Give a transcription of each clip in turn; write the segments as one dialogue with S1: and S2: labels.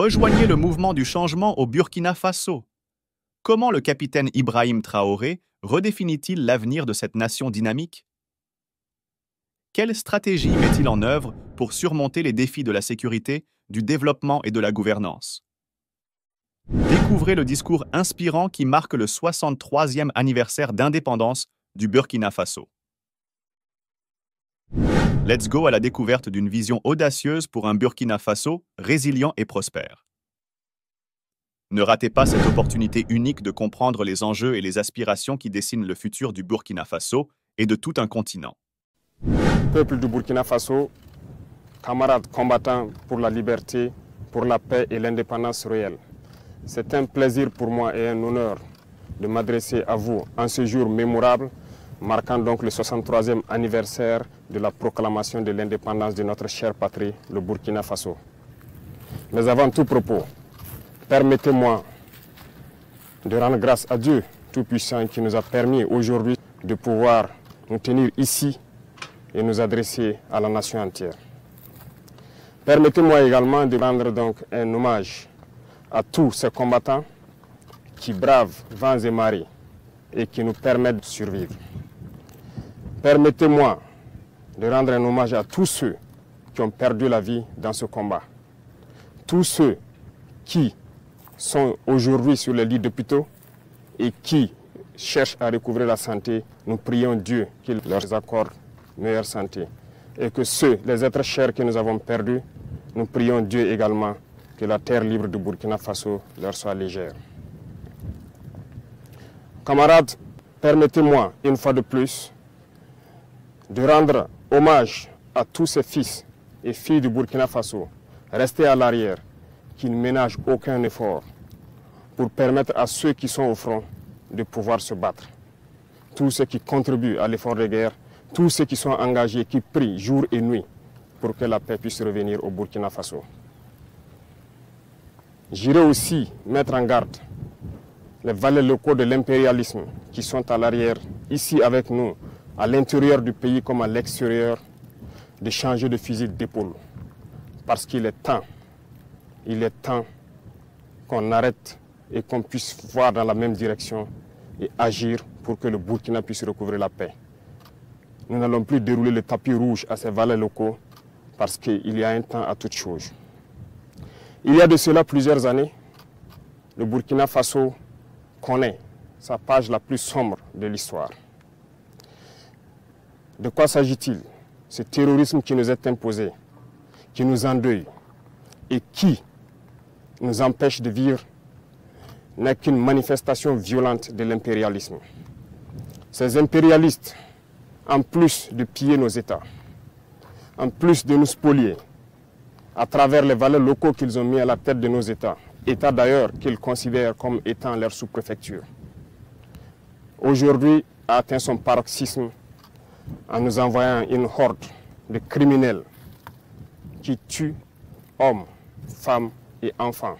S1: Rejoignez le mouvement du changement au Burkina Faso. Comment le capitaine Ibrahim Traoré redéfinit-il l'avenir de cette nation dynamique? Quelle stratégie met-il en œuvre pour surmonter les défis de la sécurité, du développement et de la gouvernance? Découvrez le discours inspirant qui marque le 63e anniversaire d'indépendance du Burkina Faso. Let's go à la découverte d'une vision audacieuse pour un Burkina Faso résilient et prospère. Ne ratez pas cette opportunité unique de comprendre les enjeux et les aspirations qui dessinent le futur du Burkina Faso et de tout un continent.
S2: Peuple du Burkina Faso, camarades combattants pour la liberté, pour la paix et l'indépendance réelle. C'est un plaisir pour moi et un honneur de m'adresser à vous en ce jour mémorable, marquant donc le 63e anniversaire de la proclamation de l'indépendance de notre chère patrie, le Burkina Faso. Mais avant tout propos, permettez-moi de rendre grâce à Dieu Tout-Puissant qui nous a permis aujourd'hui de pouvoir nous tenir ici et nous adresser à la nation entière. Permettez-moi également de rendre donc un hommage à tous ces combattants qui bravent vents et marées et qui nous permettent de survivre. Permettez-moi de rendre un hommage à tous ceux qui ont perdu la vie dans ce combat. Tous ceux qui sont aujourd'hui sur les lits d'hôpitaux et qui cherchent à recouvrer la santé, nous prions Dieu qu'il leur accorde meilleure santé. Et que ceux, les êtres chers que nous avons perdus, nous prions Dieu également que la terre libre du Burkina Faso leur soit légère. Camarades, permettez-moi une fois de plus de rendre hommage à tous ces fils et filles du Burkina Faso restés à l'arrière, qui ne ménagent aucun effort pour permettre à ceux qui sont au front de pouvoir se battre. Tous ceux qui contribuent à l'effort de guerre, tous ceux qui sont engagés, qui prient jour et nuit pour que la paix puisse revenir au Burkina Faso. J'irai aussi mettre en garde les valets locaux de l'impérialisme qui sont à l'arrière, ici avec nous, à l'intérieur du pays comme à l'extérieur, de changer de fusil d'épaule. Parce qu'il est temps qu'on arrête et qu'on puisse voir dans la même direction et agir pour que le Burkina puisse recouvrer la paix. Nous n'allons plus dérouler le tapis rouge à ces valets locaux parce qu'il y a un temps à toute chose. Il y a de cela plusieurs années, le Burkina Faso connaît sa page la plus sombre de l'histoire. De quoi s'agit-il? Ce terrorisme qui nous est imposé, qui nous endeuille et qui nous empêche de vivre n'est qu'une manifestation violente de l'impérialisme. Ces impérialistes, en plus de piller nos États, en plus de nous spolier, à travers les valeurs locaux qu'ils ont mis à la tête de nos États, États d'ailleurs qu'ils considèrent comme étant leur sous-préfecture, aujourd'hui a atteint son paroxysme en nous envoyant une horde de criminels qui tuent hommes, femmes et enfants.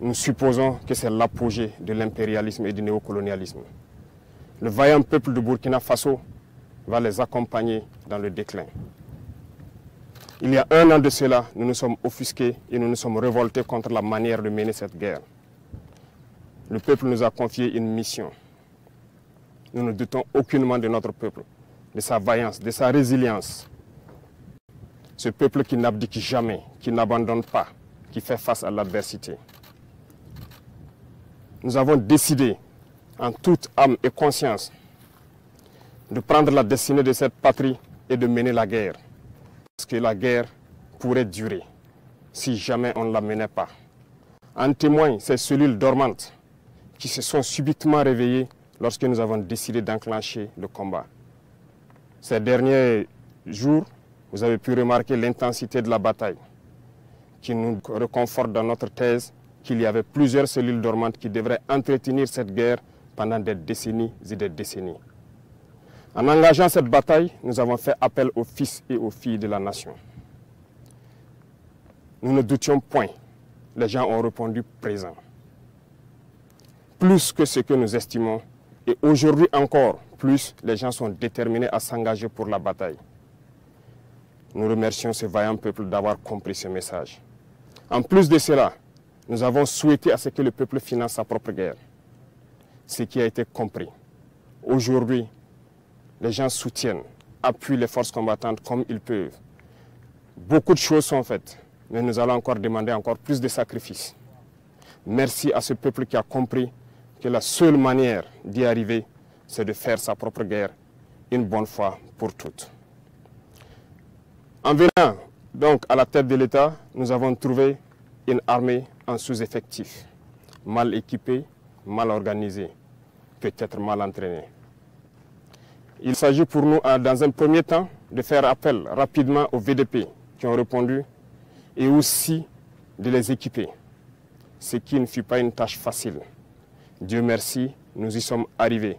S2: Nous supposons que c'est l'apogée de l'impérialisme et du néocolonialisme. Le vaillant peuple de Burkina Faso va les accompagner dans le déclin. Il y a un an de cela, nous nous sommes offusqués et nous nous sommes révoltés contre la manière de mener cette guerre. Le peuple nous a confié une mission. Nous ne doutons aucunement de notre peuple, de sa vaillance, de sa résilience. Ce peuple qui n'abdique jamais, qui n'abandonne pas, qui fait face à l'adversité. Nous avons décidé, en toute âme et conscience, de prendre la destinée de cette patrie et de mener la guerre. Parce que la guerre pourrait durer si jamais on ne la menait pas. En témoignent ces cellules dormantes qui se sont subitement réveillées lorsque nous avons décidé d'enclencher le combat. Ces derniers jours, vous avez pu remarquer l'intensité de la bataille qui nous reconforte dans notre thèse qu'il y avait plusieurs cellules dormantes qui devraient entretenir cette guerre pendant des décennies et des décennies. En engageant cette bataille, nous avons fait appel aux fils et aux filles de la nation. Nous ne doutions point. Les gens ont répondu présent. Plus que ce que nous estimons, et aujourd'hui encore plus, les gens sont déterminés à s'engager pour la bataille. Nous remercions ce vaillant peuple d'avoir compris ce message. En plus de cela, nous avons souhaité à ce que le peuple finance sa propre guerre, ce qui a été compris. Aujourd'hui, les gens soutiennent, appuient les forces combattantes comme ils peuvent. Beaucoup de choses sont faites, mais nous allons encore demander encore plus de sacrifices. Merci à ce peuple qui a compris que la seule manière d'y arriver, c'est de faire sa propre guerre une bonne fois pour toutes. En venant donc à la tête de l'État, nous avons trouvé une armée en sous-effectif, mal équipée, mal organisée, peut-être mal entraînée. Il s'agit pour nous, dans un premier temps, de faire appel rapidement aux VDP qui ont répondu et aussi de les équiper, ce qui ne fut pas une tâche facile. Dieu merci, nous y sommes arrivés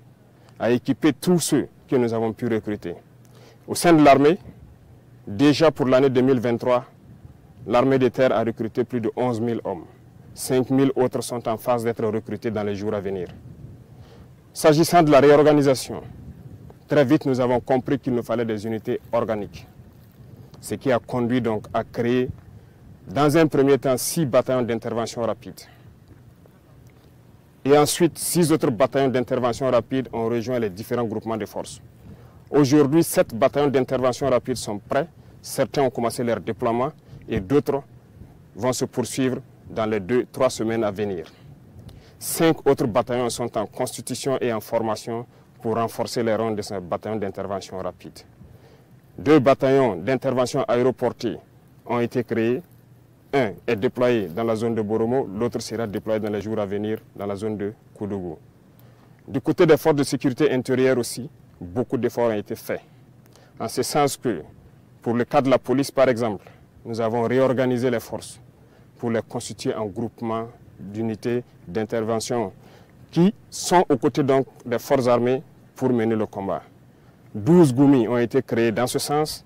S2: à équiper tous ceux que nous avons pu recruter. Au sein de l'armée, déjà pour l'année 2023, l'armée de terre a recruté plus de 11 000 hommes. 5 000 autres sont en phase d'être recrutés dans les jours à venir. S'agissant de la réorganisation, très vite nous avons compris qu'il nous fallait des unités organiques. Ce qui a conduit donc à créer, dans un premier temps, 6 bataillons d'intervention rapide. Et ensuite, 6 autres bataillons d'intervention rapide ont rejoint les différents groupements de forces. Aujourd'hui, 7 bataillons d'intervention rapide sont prêts. Certains ont commencé leur déploiement et d'autres vont se poursuivre dans les 2-3 semaines à venir. 5 autres bataillons sont en constitution et en formation pour renforcer les rangs de ces bataillons d'intervention rapide. 2 bataillons d'intervention aéroportée ont été créés. Un est déployé dans la zone de Boromo, l'autre sera déployé dans les jours à venir dans la zone de Koudougou. Du côté des forces de sécurité intérieure aussi, beaucoup d'efforts ont été faits. En ce sens que, pour le cas de la police par exemple, nous avons réorganisé les forces pour les constituer en groupements d'unités d'intervention qui sont aux côtés donc des forces armées pour mener le combat. 12 GOUMI ont été créés dans ce sens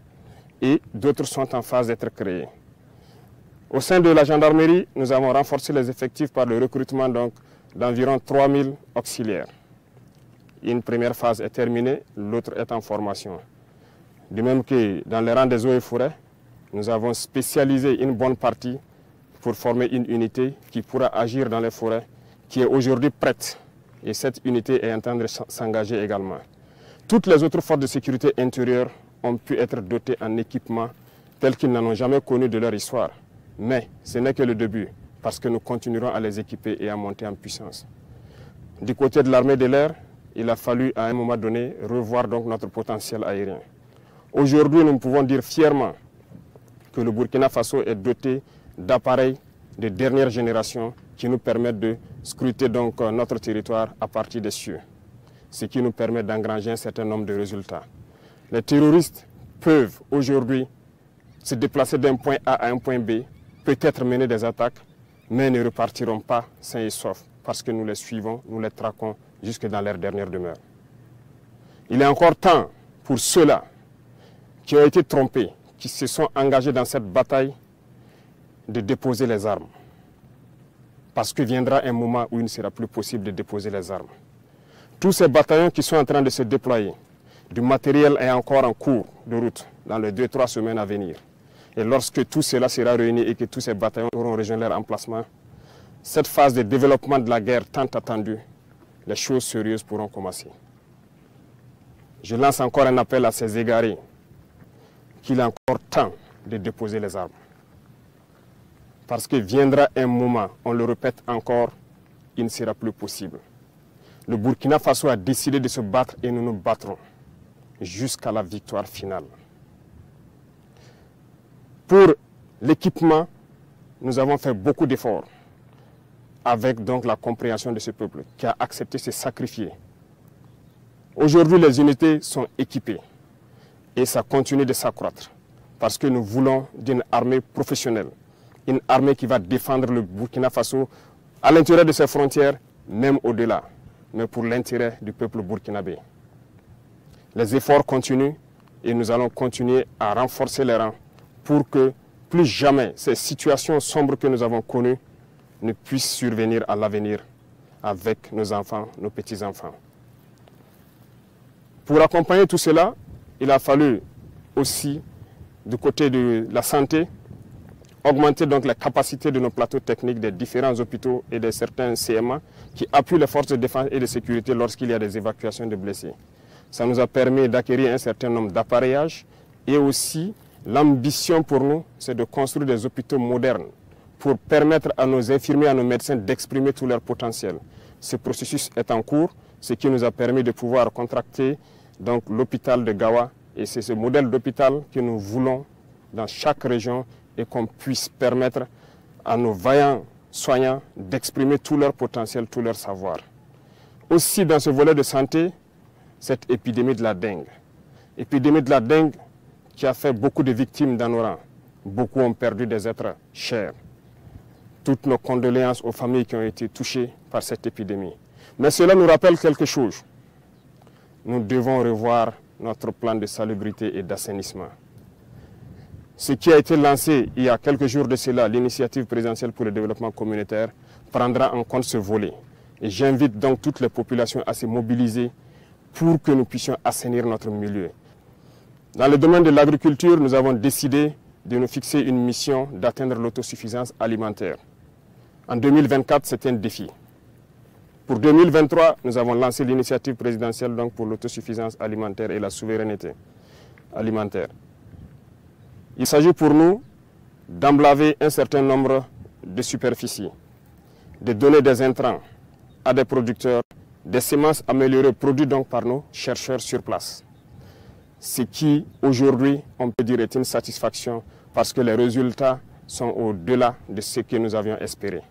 S2: et d'autres sont en phase d'être créés. Au sein de la gendarmerie, nous avons renforcé les effectifs par le recrutement d'environ 3 000 auxiliaires. Une première phase est terminée, l'autre est en formation. De même que dans les rangs des eaux et forêts, nous avons spécialisé une bonne partie pour former une unité qui pourra agir dans les forêts, qui est aujourd'hui prête. Et cette unité est en train de s'engager également. Toutes les autres forces de sécurité intérieure ont pu être dotées en équipements tels qu'ils n'en ont jamais connu de leur histoire. Mais ce n'est que le début, parce que nous continuerons à les équiper et à monter en puissance. Du côté de l'armée de l'air, il a fallu à un moment donné revoir donc notre potentiel aérien. Aujourd'hui, nous pouvons dire fièrement que le Burkina Faso est doté d'appareils de dernière génération qui nous permettent de scruter donc notre territoire à partir des cieux, ce qui nous permet d'engranger un certain nombre de résultats. Les terroristes peuvent aujourd'hui se déplacer d'un point A à un point B, peut-être mener des attaques, mais ne repartiront pas sains et saufs parce que nous les suivons, nous les traquons jusque dans leur dernière demeure. Il est encore temps pour ceux-là qui ont été trompés, qui se sont engagés dans cette bataille, de déposer les armes. Parce que viendra un moment où il ne sera plus possible de déposer les armes. Tous ces bataillons qui sont en train de se déployer, du matériel est encore en cours de route dans les 2-3 semaines à venir. Et lorsque tout cela sera réuni et que tous ces bataillons auront rejoint leur emplacement, cette phase de développement de la guerre tant attendue, les choses sérieuses pourront commencer. Je lance encore un appel à ces égarés qu'il est encore temps de déposer les armes. Parce que viendra un moment, on le répète encore, il ne sera plus possible. Le Burkina Faso a décidé de se battre et nous nous battrons jusqu'à la victoire finale. Pour l'équipement, nous avons fait beaucoup d'efforts avec donc la compréhension de ce peuple qui a accepté de se sacrifier. Aujourd'hui, les unités sont équipées et ça continue de s'accroître parce que nous voulons d'une armée professionnelle, une armée qui va défendre le Burkina Faso à l'intérieur de ses frontières, même au-delà, mais pour l'intérêt du peuple burkinabé. Les efforts continuent et nous allons continuer à renforcer les rangs pour que plus jamais ces situations sombres que nous avons connues ne puissent survenir à l'avenir avec nos enfants, nos petits-enfants. Pour accompagner tout cela, il a fallu aussi, du côté de la santé, augmenter donc la capacité de nos plateaux techniques des différents hôpitaux et de certains CMA qui appuient les forces de défense et de sécurité lorsqu'il y a des évacuations de blessés. Ça nous a permis d'acquérir un certain nombre d'appareillages et aussi l'ambition pour nous, c'est de construire des hôpitaux modernes pour permettre à nos infirmiers, à nos médecins d'exprimer tout leur potentiel. Ce processus est en cours, ce qui nous a permis de pouvoir contracter donc l'hôpital de Gawa, et c'est ce modèle d'hôpital que nous voulons dans chaque région et qu'on puisse permettre à nos vaillants soignants d'exprimer tout leur potentiel, tout leur savoir. Aussi dans ce volet de santé, cette épidémie de la dengue. Épidémie de la dengue qui a fait beaucoup de victimes dans nos rangs. Beaucoup ont perdu des êtres chers. Toutes nos condoléances aux familles qui ont été touchées par cette épidémie. Mais cela nous rappelle quelque chose. Nous devons revoir notre plan de salubrité et d'assainissement. Ce qui a été lancé il y a quelques jours de cela, l'initiative présidentielle pour le développement communautaire, prendra en compte ce volet. Et j'invite donc toutes les populations à se mobiliser pour que nous puissions assainir notre milieu. Dans le domaine de l'agriculture, nous avons décidé de nous fixer une mission d'atteindre l'autosuffisance alimentaire. En 2024, c'est un défi. Pour 2023, nous avons lancé l'initiative présidentielle donc, pour l'autosuffisance alimentaire et la souveraineté alimentaire. Il s'agit pour nous d'emblaver un certain nombre de superficies, de donner des intrants à des producteurs, des semences améliorées produites donc par nos chercheurs sur place. Ce qui, aujourd'hui, on peut dire est une satisfaction parce que les résultats sont au-delà de ce que nous avions espéré.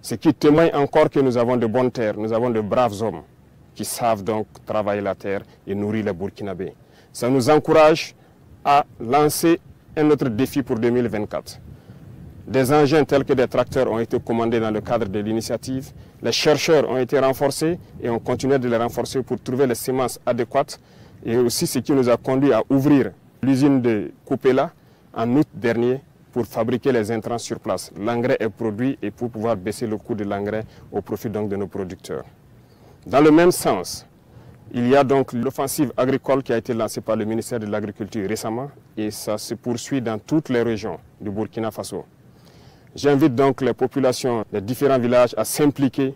S2: Ce qui témoigne encore que nous avons de bonnes terres, nous avons de braves hommes qui savent donc travailler la terre et nourrir les Burkinabés. Ça nous encourage à lancer un autre défi pour 2024. Des engins tels que des tracteurs ont été commandés dans le cadre de l'initiative. Les chercheurs ont été renforcés et on continue de les renforcer pour trouver les semences adéquates. Et aussi ce qui nous a conduit à ouvrir l'usine de Koupela en août dernier pour fabriquer les intrants sur place. L'engrais est produit et pour pouvoir baisser le coût de l'engrais au profit donc de nos producteurs. Dans le même sens, il y a donc l'offensive agricole qui a été lancée par le ministère de l'Agriculture récemment et ça se poursuit dans toutes les régions du Burkina Faso. J'invite donc les populations des différents villages à s'impliquer,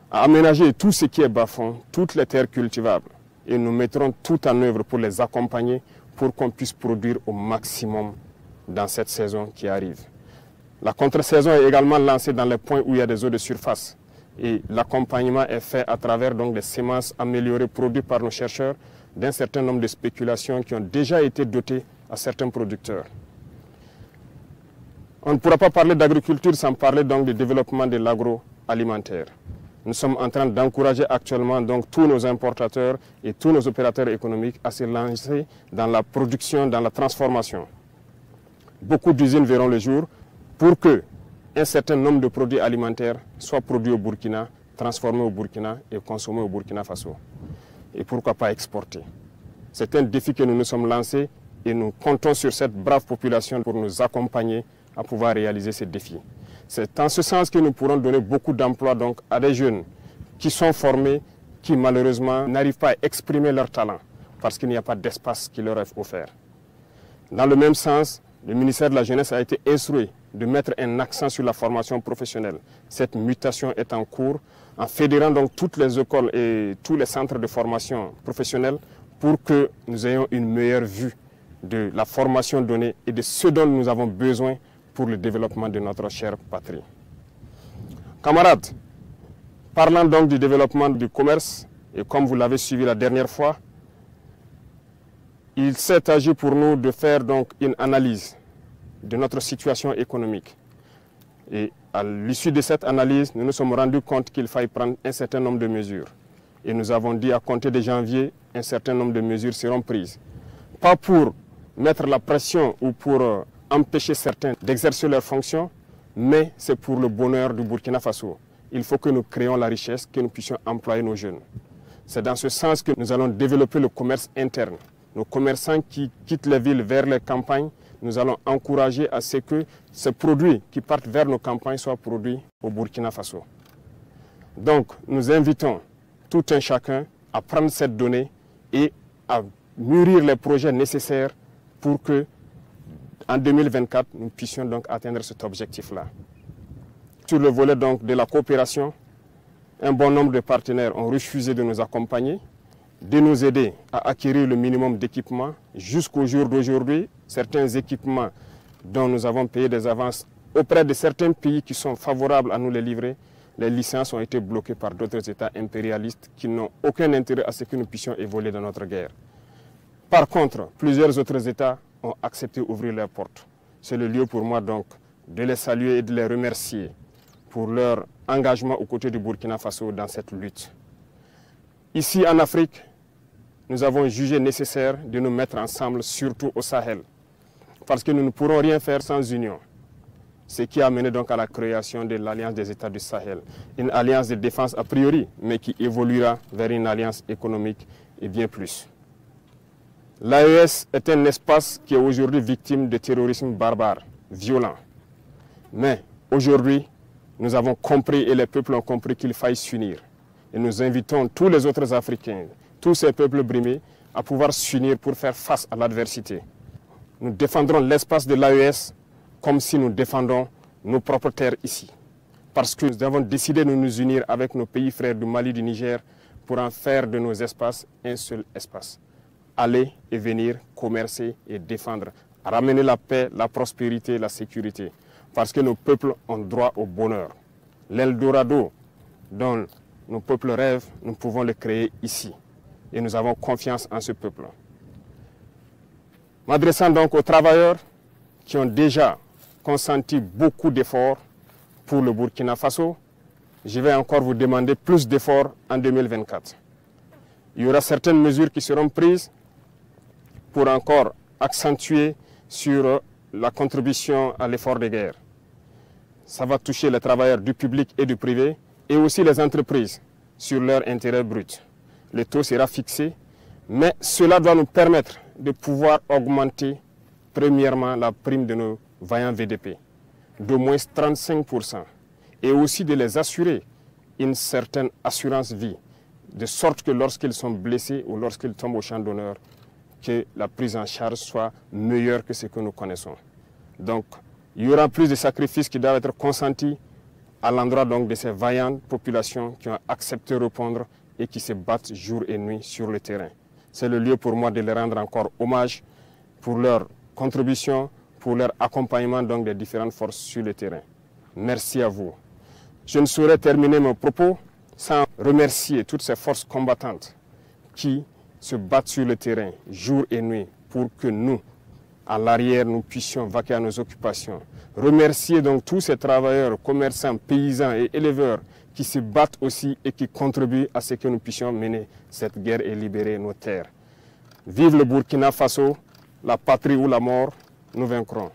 S2: à aménager tout ce qui est bas-fond, toutes les terres cultivables. Et nous mettrons tout en œuvre pour les accompagner pour qu'on puisse produire au maximum dans cette saison qui arrive. La contre-saison est également lancée dans les points où il y a des eaux de surface. Et l'accompagnement est fait à travers donc des semences améliorées produites par nos chercheurs d'un certain nombre de spéculations qui ont déjà été dotées à certains producteurs. On ne pourra pas parler d'agriculture sans parler donc du développement de l'agroalimentaire. Nous sommes en train d'encourager actuellement donc tous nos importateurs et tous nos opérateurs économiques à se lancer dans la production, dans la transformation. Beaucoup d'usines verront le jour pour que un certain nombre de produits alimentaires soient produits au Burkina, transformés au Burkina et consommés au Burkina Faso. Et pourquoi pas exporter. C'est un défi que nous nous sommes lancés et nous comptons sur cette brave population pour nous accompagner à pouvoir réaliser ces défis. C'est en ce sens que nous pourrons donner beaucoup d'emplois donc à des jeunes qui sont formés, qui malheureusement n'arrivent pas à exprimer leur talent parce qu'il n'y a pas d'espace qui leur est offert. Dans le même sens, le ministère de la Jeunesse a été instruit de mettre un accent sur la formation professionnelle. Cette mutation est en cours en fédérant donc toutes les écoles et tous les centres de formation professionnelle pour que nous ayons une meilleure vue de la formation donnée et de ce dont nous avons besoin pour le développement de notre chère patrie. Camarades, parlant donc du développement du commerce, et comme vous l'avez suivi la dernière fois, il s'est agi pour nous de faire donc une analyse de notre situation économique. Et à l'issue de cette analyse, nous nous sommes rendus compte qu'il fallait prendre un certain nombre de mesures. Et nous avons dit à compter de janvier, un certain nombre de mesures seront prises. Pas pour mettre la pression ou pour empêcher certains d'exercer leurs fonctions, mais c'est pour le bonheur du Burkina Faso. Il faut que nous créions la richesse, que nous puissions employer nos jeunes. C'est dans ce sens que nous allons développer le commerce interne. Nos commerçants qui quittent les villes vers les campagnes, nous allons encourager à ce que ces produits qui partent vers nos campagnes soient produits au Burkina Faso. Donc, nous invitons tout un chacun à prendre cette donnée et à mûrir les projets nécessaires pour que, en 2024, nous puissions donc atteindre cet objectif-là. Sur le volet donc de la coopération, un bon nombre de partenaires ont refusé de nous accompagner, de nous aider à acquérir le minimum d'équipements. Jusqu'au jour d'aujourd'hui, certains équipements dont nous avons payé des avances auprès de certains pays qui sont favorables à nous les livrer, les licences ont été bloquées par d'autres États impérialistes qui n'ont aucun intérêt à ce que nous puissions évoluer dans notre guerre. Par contre, plusieurs autres États ont accepté d'ouvrir leurs portes. C'est le lieu pour moi donc de les saluer et de les remercier pour leur engagement aux côtés du Burkina Faso dans cette lutte. Ici en Afrique, nous avons jugé nécessaire de nous mettre ensemble, surtout au Sahel, parce que nous ne pourrons rien faire sans union. Ce qui a mené donc à la création de l'Alliance des États du Sahel, une alliance de défense a priori, mais qui évoluera vers une alliance économique et bien plus. L'AES est un espace qui est aujourd'hui victime de terrorisme barbare, violent. Mais aujourd'hui, nous avons compris et les peuples ont compris qu'il faille s'unir. Et nous invitons tous les autres Africains, tous ces peuples brimés, à pouvoir s'unir pour faire face à l'adversité. Nous défendrons l'espace de l'AES comme si nous défendons nos propres terres ici. Parce que nous avons décidé de nous unir avec nos pays frères du Mali, du Niger, pour en faire de nos espaces un seul espace. Aller et venir, commercer et défendre, ramener la paix, la prospérité, la sécurité. Parce que nos peuples ont droit au bonheur. L'Eldorado dont nos peuples rêvent, nous pouvons le créer ici. Et nous avons confiance en ce peuple. M'adressant donc aux travailleurs qui ont déjà consenti beaucoup d'efforts pour le Burkina Faso, je vais encore vous demander plus d'efforts en 2024. Il y aura certaines mesures qui seront prises pour encore accentuer sur la contribution à l'effort de guerre. Ça va toucher les travailleurs du public et du privé et aussi les entreprises sur leur intérêt brut. Le taux sera fixé, mais cela doit nous permettre de pouvoir augmenter premièrement la prime de nos vaillants VDP d'au moins 35% et aussi de les assurer une certaine assurance vie, de sorte que lorsqu'ils sont blessés ou lorsqu'ils tombent au champ d'honneur, que la prise en charge soit meilleure que ce que nous connaissons. Donc, il y aura plus de sacrifices qui doivent être consentis à l'endroit donc de ces vaillantes populations qui ont accepté de répondre et qui se battent jour et nuit sur le terrain. C'est le lieu pour moi de les rendre encore hommage pour leur contribution, pour leur accompagnement donc des différentes forces sur le terrain. Merci à vous. Je ne saurais terminer mon propos sans remercier toutes ces forces combattantes qui se battent sur le terrain jour et nuit pour que nous, à l'arrière, nous puissions vaquer à nos occupations. Remercier donc tous ces travailleurs, commerçants, paysans et éleveurs qui se battent aussi et qui contribuent à ce que nous puissions mener cette guerre et libérer nos terres. Vive le Burkina Faso, la patrie ou la mort, nous vaincrons.